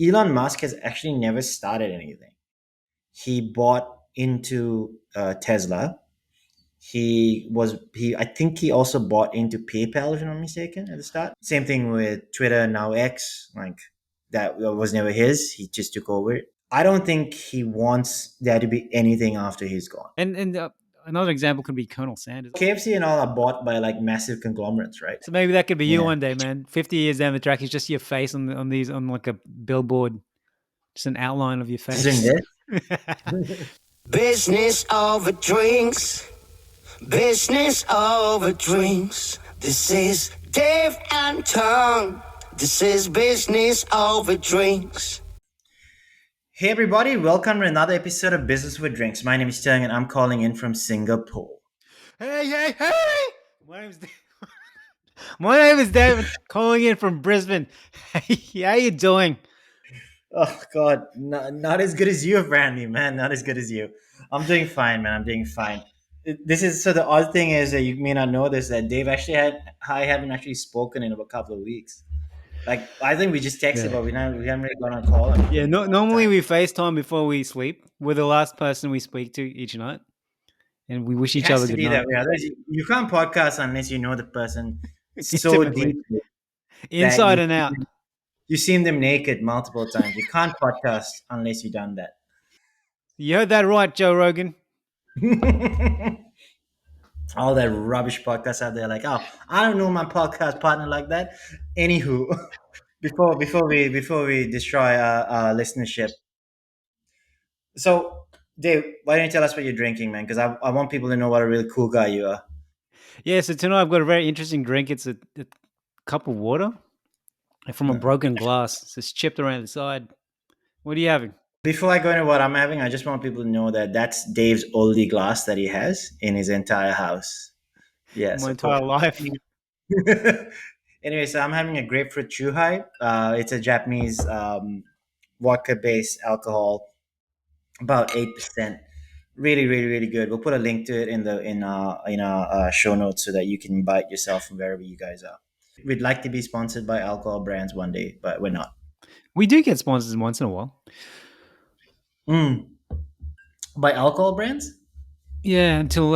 Elon Musk has actually never started anything. He bought into Tesla. I think he also bought into PayPal, if I'm not mistaken, at the start. Same thing with Twitter, now X. Like that was never his. He just took over it. I don't think he wants there to be anything after he's gone. And another example could be Colonel Sanders. KFC and all are bought by like massive conglomerates, right? So maybe that could be you Yeah. one day, man. 50 years down the track, it's just your face on like a billboard, just an outline of your Just doing face. this. Business over drinks. Business over drinks. This is Dave and Tom. This is business over drinks. Hey everybody, welcome to another episode of Business with Drinks. My name is Tang and I'm calling in from Singapore. Hey! My name's My name is David, calling in from Brisbane. Hey, how you doing? Oh God, not as good as you, Brandy, man. Not as good as you. I'm doing fine, man. I'm doing fine. This is so the odd thing is that you may not know this that Dave actually I haven't actually spoken in a couple of weeks. Like I think we just texted, Yeah. but we haven't really gone on a call or Yeah, anything in a no, long normally time. we FaceTime before we sleep. We're the last person we speak to each night, and we wish It each has other to good be that night. way. Otherwise, you can't podcast unless you know the person so Intimately, deeply that inside and out. you've seen them naked multiple times. You can't podcast unless you've done that. You heard that right, Joe Rogan. All that rubbish podcasts out there, like, oh, I don't know my podcast partner like that. Anywho, before we destroy our listenership, so Dave, why don't you tell us what you're drinking, man? Because I want people to know what a really cool guy you are. Yeah, so tonight I've got a very interesting drink. It's a cup of water from a broken glass. So it's chipped around the side. What are you having? Before I go into what I'm having, I just want people to know that that's Dave's oldie glass that he has in his entire house. Yeah, My so entire life. anyway, so I'm having a grapefruit chuhai. It's a Japanese vodka-based alcohol, about 8%. Really, really, really good. We'll put a link to it in our show notes so that you can buy it yourself from wherever you guys are. We'd like to be sponsored by alcohol brands one day, but we're not. We do get sponsors once in a while. Mm. By alcohol brands? Yeah, until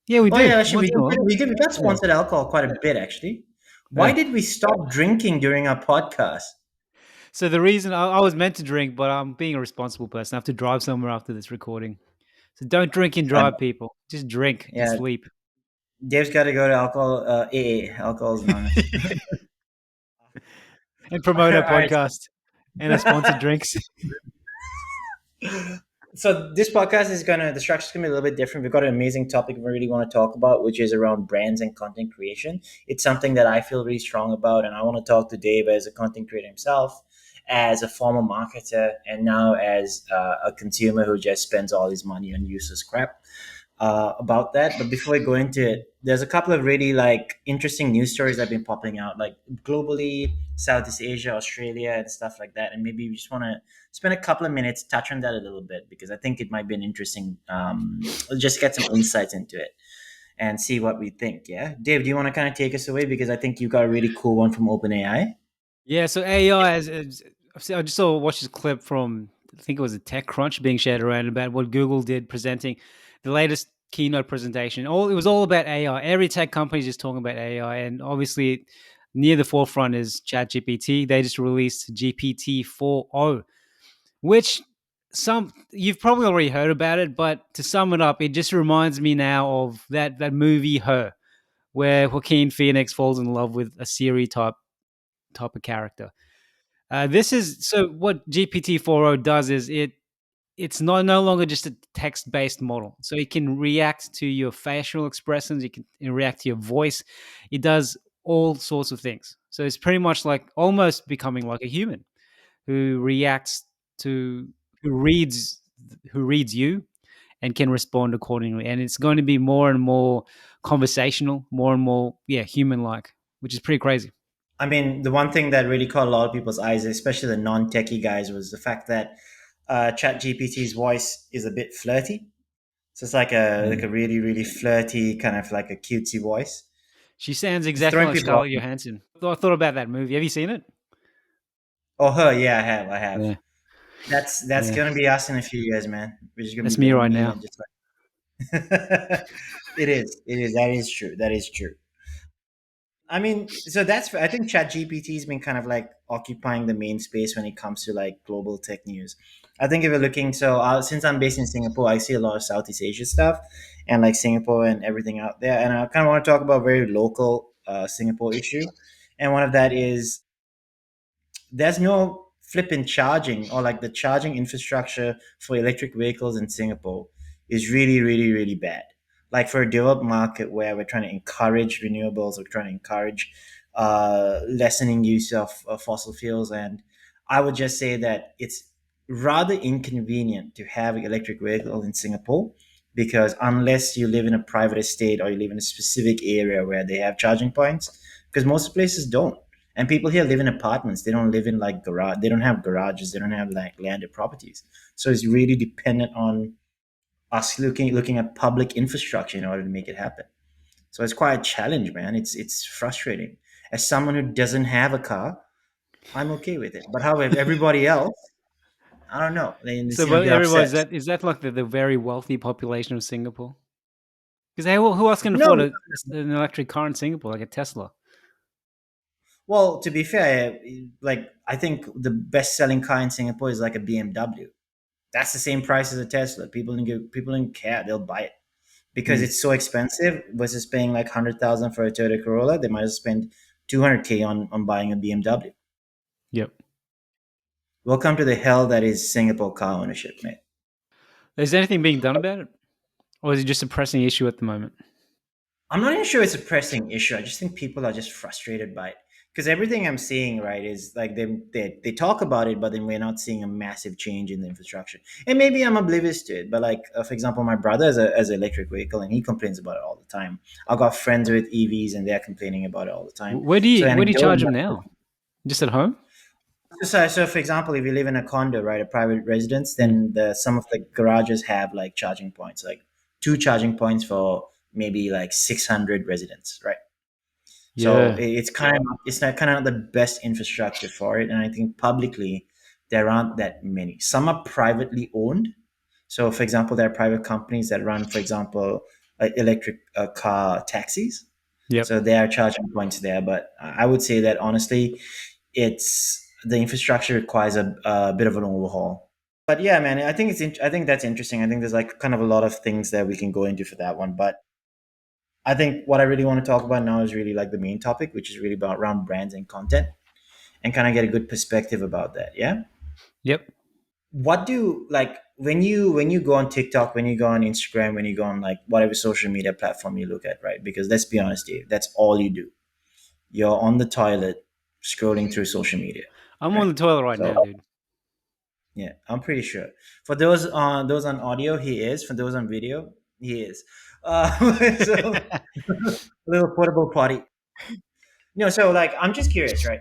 yeah, we Oh do yeah, actually, once in a while. we got Yeah. sponsored alcohol quite a bit actually. Why Yeah. did we stop drinking during our podcast? So the reason I was meant to drink, but I'm being a responsible person. I have to drive somewhere after this recording. So don't drink and Uh, drive, people. Just drink and yeah, sleep. Dave's got to go to alcohol AA, Alcohol's Anonymous. And All promote our right. podcast and our sponsored drinks. So this podcast is the structure's gonna be a little bit different. We've got an amazing topic we really want to talk about, which is around brands and content creation. It's something that I feel really strong about, and I want to talk to Dave as a content creator himself, as a former marketer, and now as a consumer who just spends all his money on useless crap. About that. But before we go into it, there's a couple of really like interesting news stories that have been popping out, like globally, Southeast Asia, Australia, and stuff like that. And maybe we just want to spend a couple of minutes touch on that a little bit because I think it might be an interesting. Just get some insights into it and see what we think. Yeah, Dave, do you want to kind of take us away because I think you got a really cool one from OpenAI. Yeah, so AI I just saw watched this clip from I think it was a TechCrunch being shared around about what Google did presenting the latest keynote presentation. All it was all about AI. Every tech company is just talking about AI, and obviously near the forefront is ChatGPT. They just released GPT 4.0, which some you've probably already heard about it, but to sum it up, it just reminds me now of that movie Her, where Joaquin Phoenix falls in love with a Siri type of character. This is so what GPT 4.0 does is it's not no longer just a text based model. So it can react to your facial expressions, it can react to your voice. It does all sorts of things. So it's pretty much like almost becoming like a human who reacts to who reads you and can respond accordingly. And it's going to be more and more conversational, more and more human like, which is pretty crazy. I mean, the one thing that really caught a lot of people's eyes, especially the non-techie guys, was the fact that ChatGPT's voice is a bit flirty. So it's like a really really flirty kind of like a cutesy voice. She sounds It's exactly throwing like people off. Scarlett Johansson. I thought about that movie. Have you seen it? Oh, her, yeah, I have, I have. Yeah, That's yeah. gonna be us in a few years, man. We're just gonna be That's me getting right mean now. and just like it is, it is. That is true. That is true. I mean, so that's I think Chat GPT has been kind of like occupying the main space when it comes to like global tech news. I think if you're looking, so since I'm based in Singapore, I see a lot of Southeast Asia stuff and like Singapore and everything out there. And I kind of want to talk about a very local Singapore issue, and one of that is there's no flipping charging or like the charging infrastructure for electric vehicles in Singapore is really, really, really bad. Like for a developed market where we're trying to encourage renewables, we're trying to encourage lessening use of fossil fuels, and I would just say that it's rather inconvenient to have an electric vehicle in Singapore because unless you live in a private estate or you live in a specific area where they have charging points, because most places don't, and people here live in apartments. They don't live in like garage. They don't have garages. They don't have like landed properties. So it's really dependent on us looking at public infrastructure in order to make it happen. So it's quite a challenge, man. It's frustrating. As someone who doesn't have a car, I'm okay with it. But however, everybody else, I don't know. They So, seem a but bit everyone upset. is that like the very wealthy population of Singapore? Because who else can No, afford an electric car in Singapore, like a Tesla? well, to be fair, like I think the best-selling car in Singapore is like a BMW. That's the same price as a Tesla. People don't care. They'll buy it because Mm, it's so expensive versus paying like 100,000 for a Toyota Corolla. They might as well spend 200K on buying a BMW. yep. Welcome to the hell that is Singapore car ownership, mate. Is anything being done about it, or is it just a pressing issue at the moment? I'm not even sure it's a pressing issue. I just think people are just frustrated by it because everything I'm seeing, right, is like they talk about it, but then we're not seeing a massive change in the infrastructure. And maybe I'm oblivious to it, but like for example, my brother has an electric vehicle and he complains about it all the time. I've got friends with EVs and they're complaining about it all the time. Where do So you where do you charge anecdotally, them now? Just at home? so for example, if you live in a condo, right, a private residence, Mm, then some of the garages have like charging points, like two charging points for maybe like 600 residents, right? So yeah. it's not kind of the best infrastructure for it, and I think publicly there aren't that many. Some are privately owned. So, for example, there are private companies that run, for example, electric car taxis. Yep. So there are charging points there, but I would say that honestly, it's the infrastructure requires a bit of an overhaul. But yeah, man, I think that's interesting. I think there's like kind of a lot of things that we can go into for that one, but I think what I really want to talk about now is really like the main topic, which is really about around brands and content and kind of get a good perspective about that. Yeah. Yep. What do like when you go on TikTok, when you go on Instagram, when you go on like whatever social media platform you look at, right? Because let's be honest, Dave, that's all you do. You're on the toilet scrolling through social media, I'm on right? the toilet right So now, dude. yeah, I'm pretty sure. For those on audio, he is. For those on video, he is. So a little portable potty. No, so like I'm just curious, right?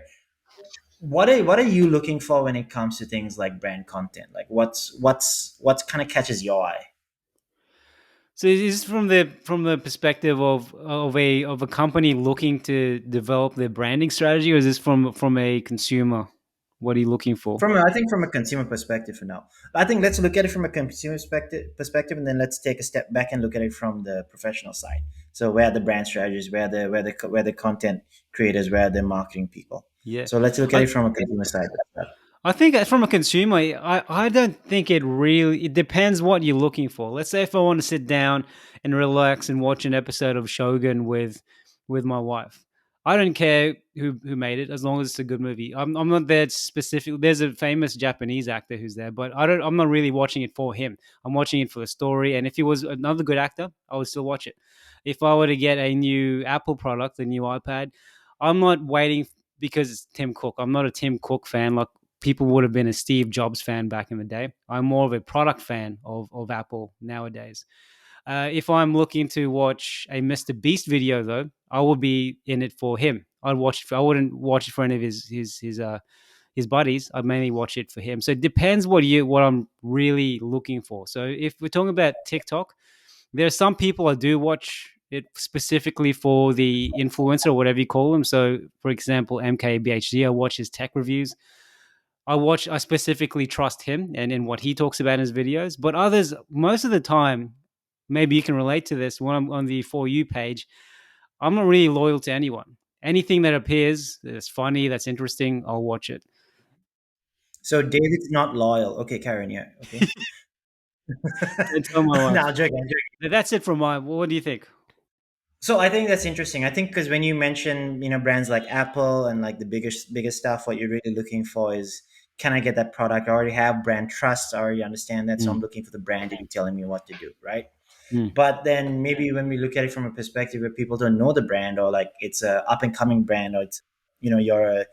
What are you looking for when it comes to things like brand content? Like what's kind of catches your eye? So is this from the perspective of a company looking to develop their branding strategy, or is this from a consumer? What are you looking for? I think from a consumer perspective for now. I think let's look at it from a consumer perspective, and then let's take a step back and look at it from the professional side. So where are the brand strategies, where the content creators, where are the marketing people. Yeah. So let's look at I, it from a consumer side. I think from a consumer, I don't think it depends what you're looking for. Let's say if I want to sit down and relax and watch an episode of Shogun with my wife. I don't care who made it as long as it's a good movie. I'm not that specific. There's a famous Japanese actor who's there, but I'm not really watching it for him. I'm watching it for the story, and if he was another good actor, I would still watch it. If I were to get a new Apple product, a new iPad, I'm not waiting because it's Tim Cook. I'm not a Tim Cook fan like people would have been a Steve Jobs fan back in the day. I'm more of a product fan of Apple nowadays. If I'm looking to watch a Mr. Beast video, though, I will be in it for him. I wouldn't watch it for any of his buddies. I'd mainly watch it for him. So it depends what I'm really looking for. So if we're talking about TikTok, there are some people I do watch it specifically for the influencer or whatever you call them. So, for example, MKBHD, I watch his tech reviews. I specifically trust him and in what he talks about in his videos. But others, most of the time, maybe you can relate to this. When I'm on the For You page, I'm not really loyal to anyone. Anything that appears that's funny, that's interesting, I'll watch it. So David's not loyal. Okay, Karen. Yeah. Okay. Don't tell my No, wife. I'm joking. I'm joking. That's it from my. What do you think? So I think that's interesting. I think because when you mention, brands like Apple and like the biggest stuff, what you're really looking for is, can I get that product? I already have brand trust. I already understand that, so I'm Mm, looking for the brand to be telling me what to do, right? mm, But then maybe when we look at it from a perspective where people don't know the brand, or like it's a up and coming brand, or it's, you're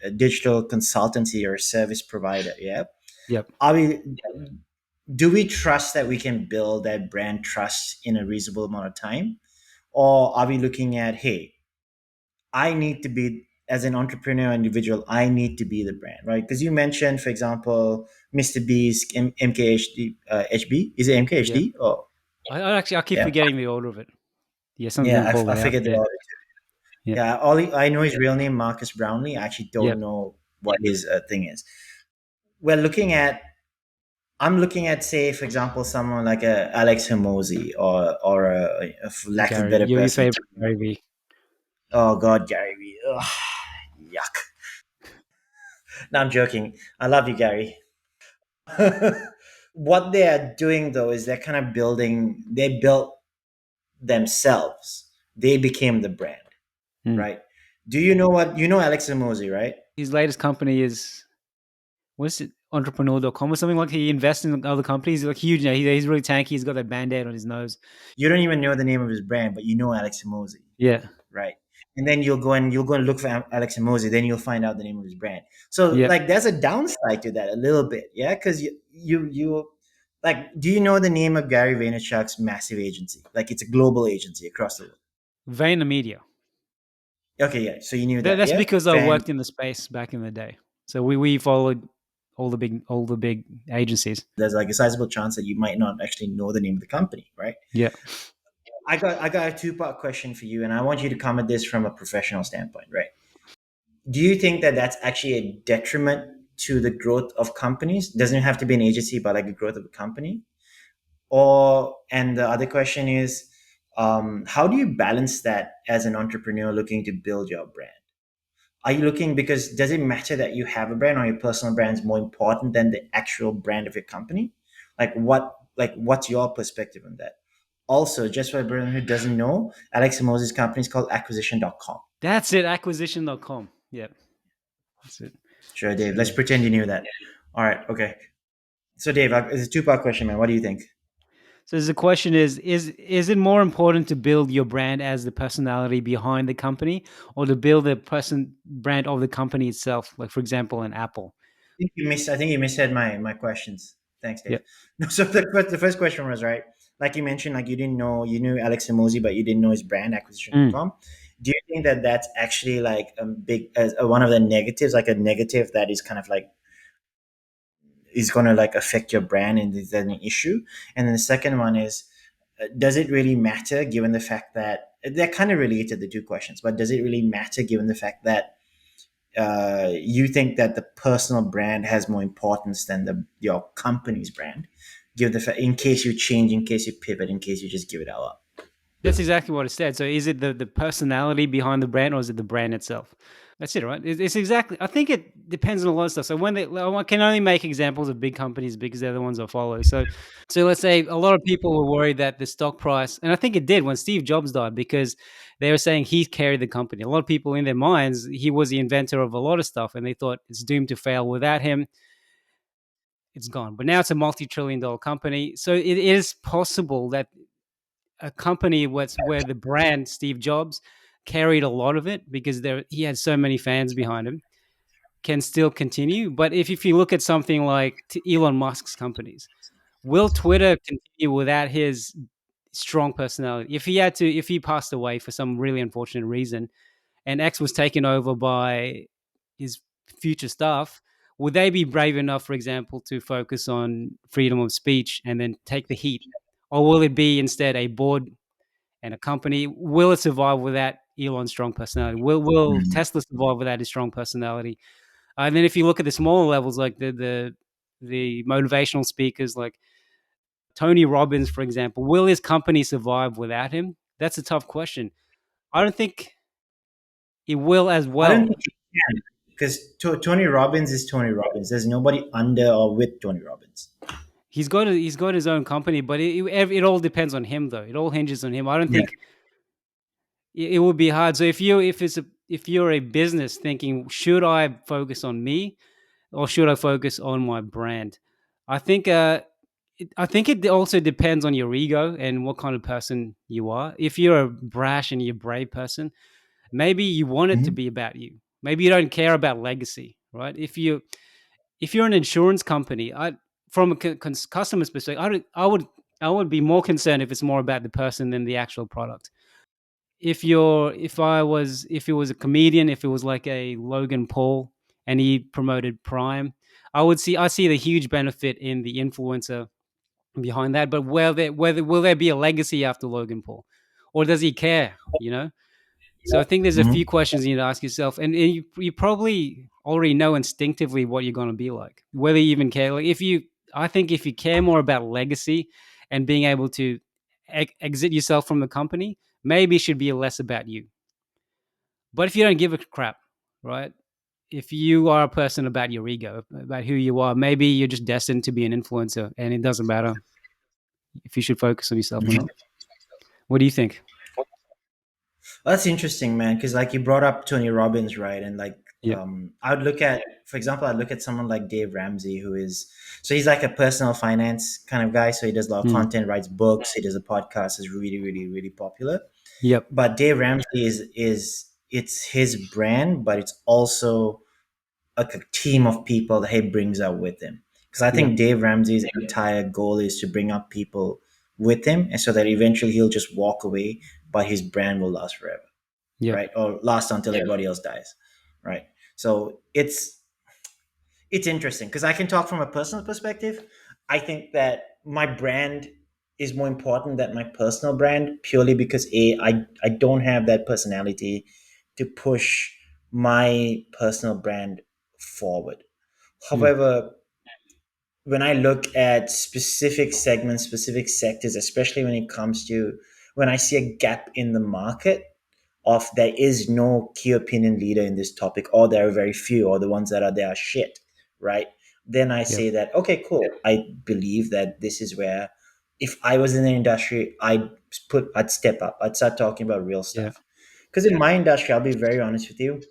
a digital consultancy or a service provider, yeah. yep. Are we Do we trust that we can build that brand trust in a reasonable amount of time, or are we looking at, hey, I need to be, as an entrepreneur individual, I need to be the brand, right? Because you mentioned, for example, Mr. Beast, MKHD, HB, is it Yeah. MKHD? Oh, I keep yeah, forgetting the order of it. Yeah, something yeah, called I that out. figured it Yeah. out. Yeah. Yeah, I know his real name, Marcus Brownlee. I actually don't Yep. know what his thing is. We're looking at, I'm looking at, say, for example, someone like a Alex Hormozi, or for lack of a Gary, better your person. favorite Gary V. Oh God, Gary Vee. Ugh, yuck. No, I'm joking. I love you, Gary. What they are doing though is they're kind of building. They built themselves. They became the brand, Mm. right? Do you know what you know, Alex Hormozi, right? His latest company is what's it? Entrepreneur.com or something like. He invests in other companies. Like huge. Now. He's really tanky. He's got that band-aid on his nose. You don't even know the name of his brand, but you know Alex Hormozi, Yeah. right? And then you'll go and look for Alex Hormozi, then you'll find out the name of his brand. So Yeah. like there's a downside to that a little bit, yeah, because you like, do you know the name of Gary Vaynerchuk's massive agency? Like it's a global agency across the world. Vayner Media. Okay, yeah. So you knew that, That's yeah? because I worked in the space back in the day. So we followed all the big agencies. There's like a sizable chance that you might not actually know the name of the company, right? Yeah. I got a two-part question for you, and I want you to come at this from a professional standpoint, right? Do you think that that's actually a detriment to the growth of companies? Doesn't have to be an agency, but like the growth of a company. Or, and the other question is, how do you balance that as an entrepreneur looking to build your brand? Are you looking, because does it matter that you have a brand, or your personal brand is more important than the actual brand of your company? What's your perspective on that? Also, just for everyone who doesn't know, Alex Moses' company is called acquisition.com. That's it. Acquisition.com. Yeah. That's it. Sure, Dave. Let's Yeah. pretend you knew that. All right. Okay. So, Dave, it's a two-part question, man. What do you think? So the question is it more important to build your brand as the personality behind the company, or to build the brand of the company itself? Like for example, an Apple. I think you misheard my questions. Thanks, Dave. Yeah. No, so the first question was, right. Like you mentioned, like you knew Alex Hormozi, but you didn't know his brand, Mm. acquisition.com. Do you think that that's actually like a big, one of the negatives, like a negative that is kind of like is going to like affect your brand, and is that an issue? And then the second one is, does it really matter, given the fact that they're kind of related, the two questions, but does it really matter given the fact that you think that the personal brand has more importance than your company's brand, give the in case you change, in case you pivot, in case you just give it all up? That's exactly what it said. So is it the personality behind the brand, or is it the brand itself? That's it, right? It's exactly. I think it depends on a lot of stuff. So I can only make examples of big companies because they're the ones I follow. So let's say a lot of people were worried that the stock price, and I think it did when Steve Jobs died, because they were saying he carried the company. A lot of people in their minds, he was the inventor of a lot of stuff, and they thought it's doomed to fail. Without him, it's gone. But now it's a multi-trillion-dollar company. So it is possible that a company where the brand Steve Jobs carried a lot of it, because he had so many fans behind him, can still continue. But if you look at something like Elon Musk's companies, will Twitter continue without his strong personality? If he passed away for some really unfortunate reason, and X was taken over by his future staff, would they be brave enough, for example, to focus on freedom of speech and then take the heat? Or will it be instead a board and a company? Will it survive without Elon's strong personality? Will Mm. Tesla survive without his strong personality? And then if you look at the smaller levels, like the motivational speakers, like Tony Robbins, for example, will his company survive without him? That's a tough question. I don't think it will as I don't well. think you can, because Tony Robbins is Tony Robbins. There's nobody under or with Tony Robbins. He's got his own company, but it all depends on him, though. It all hinges on him. I don't Yeah. think it would be hard. So if you're a business thinking, should I focus on me or should I focus on my brand? I think I think it also depends on your ego and what kind of person you are. If you're a brash and you're a brave person, maybe you want it to Mhm. be about you. Maybe you don't care about legacy, right? If you're an insurance company, from a customer's perspective, I would be more concerned if it's more about the person than the actual product. If it was a comedian, if it was like a Logan Paul and he promoted Prime, I see the huge benefit in the influencer behind that. But whether will there be a legacy after Logan Paul, or does he care? So I think there's a few Mhm. questions you need to ask yourself, and you probably already know instinctively what you're going to be like, whether you even care. I think if you care more about legacy and being able to exit yourself from the company, maybe it should be less about you. But if you don't give a crap, right? If you are a person about your ego, about who you are, maybe you're just destined to be an influencer, and it doesn't matter if you should focus on yourself or Mhm. not. What do you think? That's interesting, man. Because like you brought up Tony Robbins, right? And like, Yeah. I would look at, for example, I'd look at someone like Dave Ramsey, who is so he's like a personal finance kind of guy. So he does a lot of Mm. content, writes books, he does a podcast, is really, really, really popular. Yep. But Dave Ramsey is it's his brand, but it's also like a team of people that he brings out with him. Because I Yep. think Dave Ramsey's entire goal is to bring up people with him, and so that eventually he'll just walk away, but his brand will last forever, Yep. right? Or last until everybody else dies, right? So it's interesting because I can talk from a personal perspective. I think that my brand is more important than my personal brand purely because I don't have that personality to push my personal brand forward. Mm. However, when I look at specific segments, specific sectors, especially when it comes to when I see a gap in the market of there is no key opinion leader in this topic, or there are very few, or the ones that are there are shit, right? Then I Yep. say that, okay, cool. I believe that this is where if I was in the industry, I'd step up. I'd start talking about real Yeah. stuff. Because in my industry, I'll be very honest with you,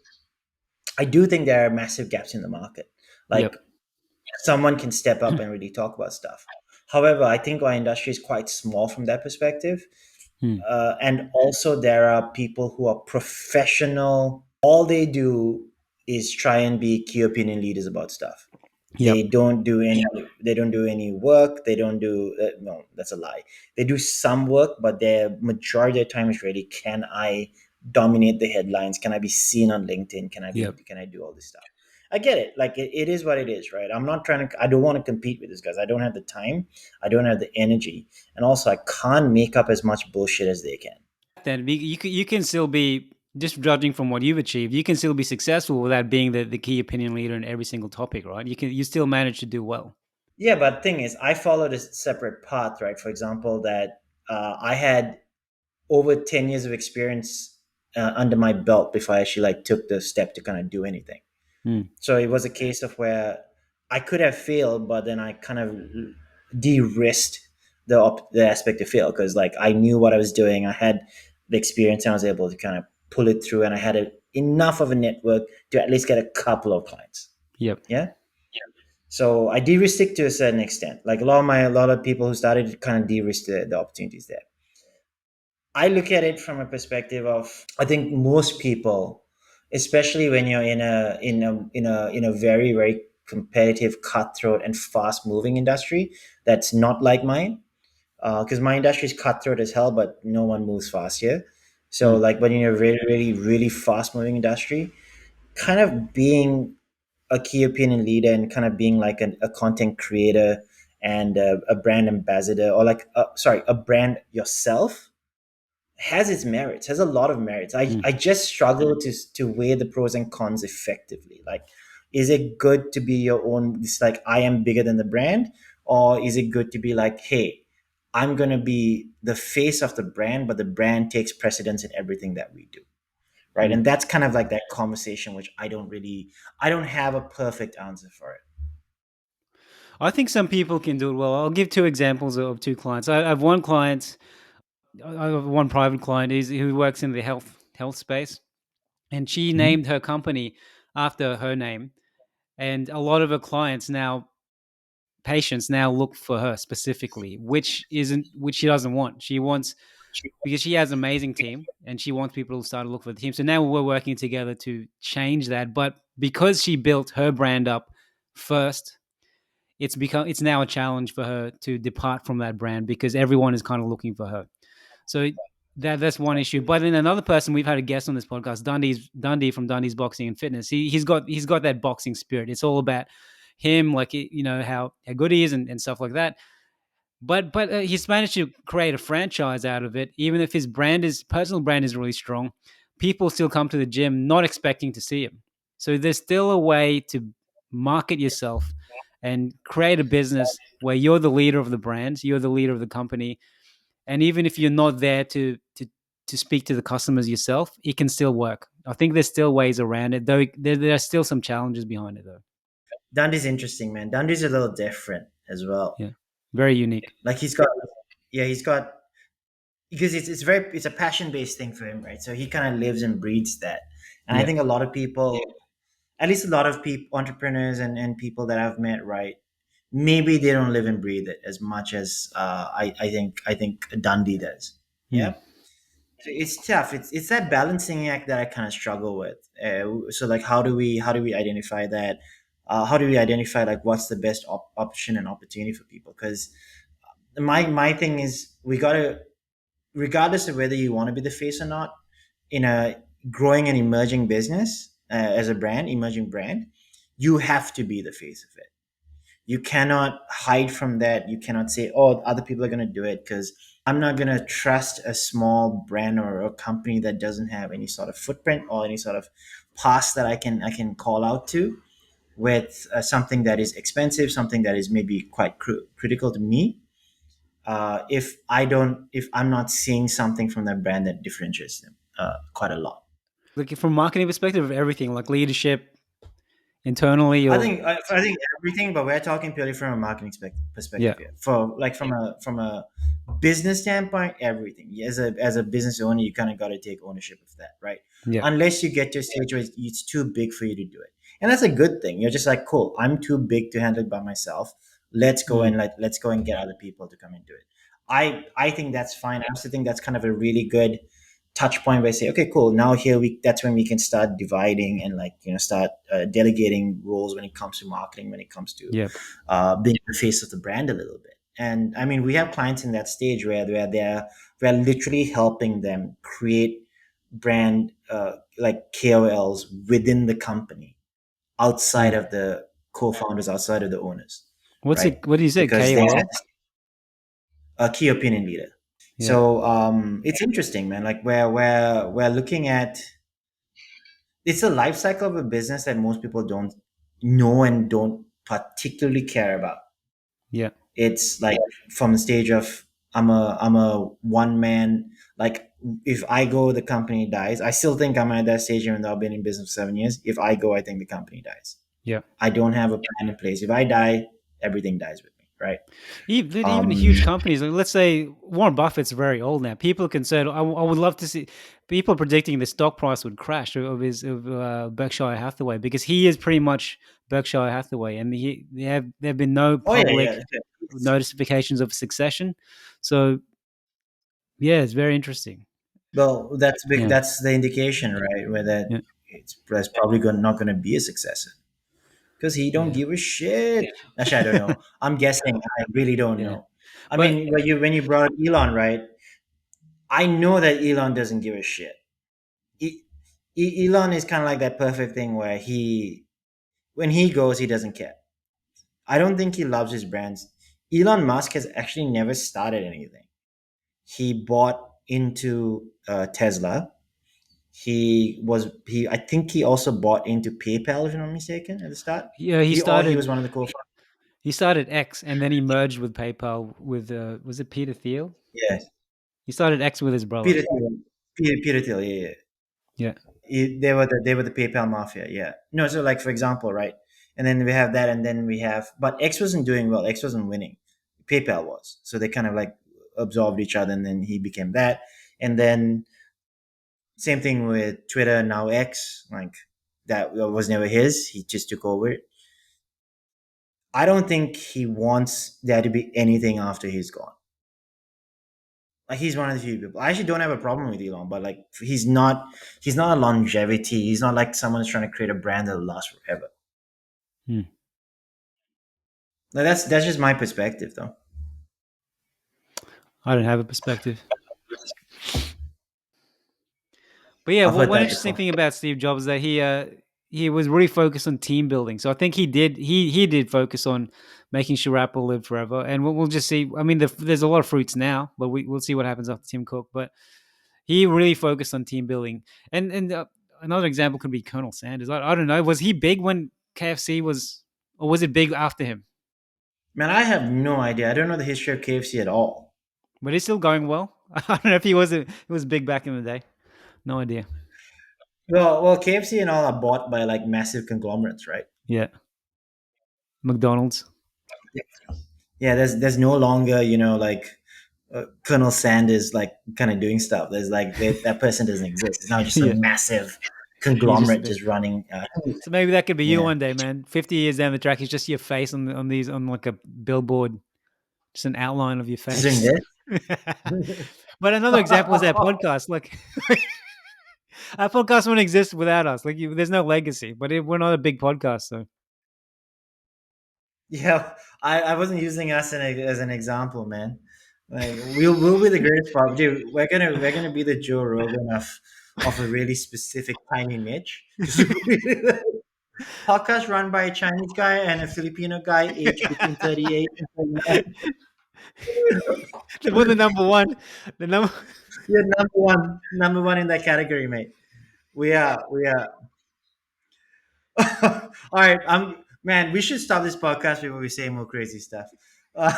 I do think there are massive gaps in the market. Like Yep. someone can step up and really talk about stuff. However, I think our industry is quite small from that perspective. Mm. And also, there are people who are professional. All they do is try and be key opinion leaders about stuff. Yep. They don't do any work. They don't do no, that's a lie. They do some work, but their majority of the time is really, can I dominate the headlines? Can I be seen on LinkedIn? Yep. Can I do all this stuff? I get it. Like it is what it is, right? I don't want to compete with these guys. I don't have the time. I don't have the energy. And also I can't make up as much bullshit as they can. Then you can still be, just judging from what you've achieved, you can still be successful without being the key opinion leader in every single topic, right? You still manage to do well. Yeah, but the thing is, I followed a separate path, right? For example, that I had over 10 years of experience under my belt before I actually like took the step to kind of do anything. Mm. So it was a case of where I could have failed, but then I kind of de-risked the aspect to fail because like I knew what I was doing. I had the experience and I was able to kind of pull it through, and I had enough of a network to at least get a couple of clients. Yep. Yeah. So I de-risked it to a certain extent. Like a lot of people who started to kind of de-risk the opportunities there. I look at it from a perspective of I think most people, especially when you're in a very very competitive, cutthroat, and fast moving industry that's not like mine. Because my industry is cutthroat as hell, but no one moves fast here. So Mm. like when you're in a really really really fast moving industry, kind of being a key opinion leader and kind of being like a content creator and a brand ambassador or like a brand yourself has its merits, has a lot of merits. I Mm. I just struggle to weigh the pros and cons effectively. Like Is it good to be your own? It's like I am bigger than the brand, or is it good to be like, hey, I'm gonna be the face of the brand, but the brand takes precedence in everything that we do, right? Mm. And that's kind of like that conversation, which I don't have a perfect answer for it. I think some people can do it well. I'll give two examples of two clients. I have one client, I have one private client who works in the health space, and she Mhm. named her company after her name. And a lot of her clients now, patients now look for her specifically, which she doesn't want. She wants, because she has an amazing team and she wants people to start to look for the team. So now we're working together to change that. But because she built her brand up first, it's now a challenge for her to depart from that brand because everyone is kind of looking for her. So that's one issue. But then another person, we've had a guest on this podcast, Dundee from Dundee's Boxing and Fitness. He's got that boxing spirit. It's all about him, like, how good he is and stuff like that. But he's managed to create a franchise out of it. Even if his personal brand is really strong, people still come to the gym not expecting to see him. So there's still a way to market yourself and create a business where you're the leader of the brand, you're the leader of the company, and even if you're not there to speak to the customers yourself, it can still work. I think there's still ways around it, though. There are still some challenges behind it, though. Dundee's interesting, man. Dundee's a little different as well. Yeah, very unique. Like he's got because it's a passion based thing for him, right? So he kind of lives and breathes that. And I Yeah, think a lot of people, at least a lot of people, entrepreneurs and people that I've met, right? Maybe they don't live and breathe it as much as I think Dundee does. mm. Yeah, so it's tough. It's that balancing act that I kind of struggle with. So like, how do we identify that? How do we identify like what's the best option and opportunity for people? Because my thing is we gotta, regardless of whether you want to be the face or not, in a growing and emerging business, as a brand, emerging brand, you have to be the face of it. You cannot hide from that. You cannot say, oh, other people are going to do it, because I'm not going to trust a small brand or a company that doesn't have any sort of footprint or any sort of past that I can call out to with something that is expensive, something that is maybe quite critical to me. If I'm not seeing something from that brand that differentiates them quite a lot. Like from marketing perspective of everything, like leadership internally, I or think I think everything, but we're talking purely from a marketing yeah, perspective here. For like from a business standpoint, everything. As a business owner, you kind of got to take ownership of that, right? yeah, Unless you get to a stage where it's too big for you to do it, and that's a good thing. You're just like, cool, I'm too big to handle it by myself. mm. Let's go and get other people to come and do it. I think that's fine. I also think that's kind of a really good touch point where I say, okay, cool. Now here that's when we can start dividing and like start delegating roles when it comes to marketing, when it comes to Yeah, being the face of the brand a little bit. And I mean, we have clients in that stage where we're literally helping them create brand like KOLs within the company, outside mm. of the co-founders, outside of the owners, What's right? it? What do you say? Because they KOL? a key opinion leader. Yeah, So it's interesting, man. Like we're looking at, it's a life cycle of a business that most people don't know and don't particularly care about. yeah, It's like from the stage of I'm a one man. Like if I go, the company dies. I still think I'm at that stage, even though I've been in business for 7 years. If I go, I think the company dies. yeah. I don't have a plan in place. If I die, everything dies with me, right? Even Um, huge companies, like let's say Warren Buffett's very old now. People can say, I would love to see people predicting the stock price would crash of Berkshire Hathaway because he is pretty much Berkshire Hathaway, and there have been no oh yeah, yeah. public notifications of succession. So yeah, it's very interesting. Well, that's big. Yeah, That's the indication, right? Where that yeah, that's probably not going to be a successor, because he don't yeah, give a shit. Actually, I don't know. I'm guessing. I really don't yeah. know. I But mean, when you brought up Elon, right? I know that Elon doesn't give a shit. E- Elon is kind of like that perfect thing where when he goes, he doesn't care. I don't think he loves his brands. Elon Musk has actually never started anything. He bought into Tesla, He I think he also bought into PayPal, if I'm not mistaken, at the start. Yeah, He was one of the co. he started X and then he merged with PayPal with was it Peter Thiel? Yes, He started X with his brother. Peter Thiel. Peter Thiel. Yeah, yeah. Yeah. They were the PayPal mafia. Yeah. No, so like for example, right? And then we have that, and then we have, but X wasn't doing well. X wasn't winning. PayPal was. So they kind of like absorbed each other, and then he became that. And then same thing with Twitter, now X. Like that was never his. He just took over it. I don't think he wants there to be anything after he's gone. Like he's one of the few people. I actually don't have a problem with Elon, but like he's not a longevity. He's not like someone who's trying to create a brand that'll last forever. Hmm. Like that's just my perspective, though. I don't have a perspective. But yeah, I've heard one that interesting before. thing about Steve Jobs is that he was really focused on team building. So I think he did focus on making sure Apple lived forever. And we'll just see. I mean, there's a lot of fruits now, but we'll see what happens after Tim Cook. But he really focused on team building. And another example could be Colonel Sanders. I don't know. Was he big when KFC was, or was it big after him? Man, I have no idea. I don't know the history of KFC at all. But it's still going well. I don't know if he was big back in the day. No idea. Well, KFC and all are bought by like massive conglomerates, right? Yeah. McDonald's. Yeah, there's no longer like Colonel Sanders like kind of doing stuff. There's like that person doesn't exist. It's now just a Yeah. massive He's just conglomerate big. just running. So maybe that could be you Yeah. one day, man. 50 years down the track, it's just your face on like a billboard, just an outline of your Just doing face. this. But another example is our podcast. Like our podcast wouldn't exist without us. Like there's no legacy, but we're not a big podcast, so Yeah, I wasn't using us as an example, man. Like we'll be the greatest part, dude. We're gonna be the Joe Rogan of a really specific tiny niche. Because podcast run by a Chinese guy and a Filipino guy aged between 38 and 39. we're the number one. The number. You're number one in that category, mate. We are. All right, man. We should stop this podcast before we say more crazy stuff. Uh,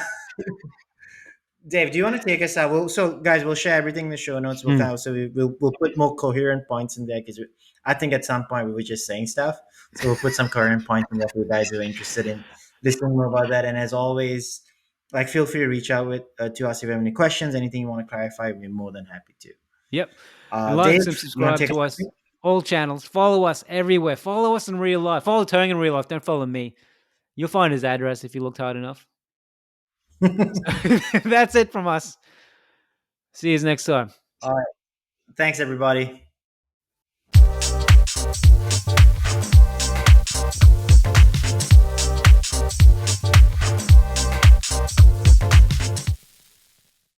Dave, do you want to take us out? So guys, we'll share everything in the show notes. We'll Hmm. kind of we'll put more coherent points in there because I think at some point we were just saying stuff. So we'll put some coherent points in there for you guys who are interested in listening more about that. And as always, like feel free to reach out to us if you have any questions, anything you want to clarify. We're more than happy to. Yep. And like Dave, and you want to subscribe take to us us. All channels. Follow us everywhere. Follow us in real life. Follow Tong in real life. Don't follow me. You'll find his address if you looked hard enough. That's it from us. See you next time. All right. Thanks, everybody.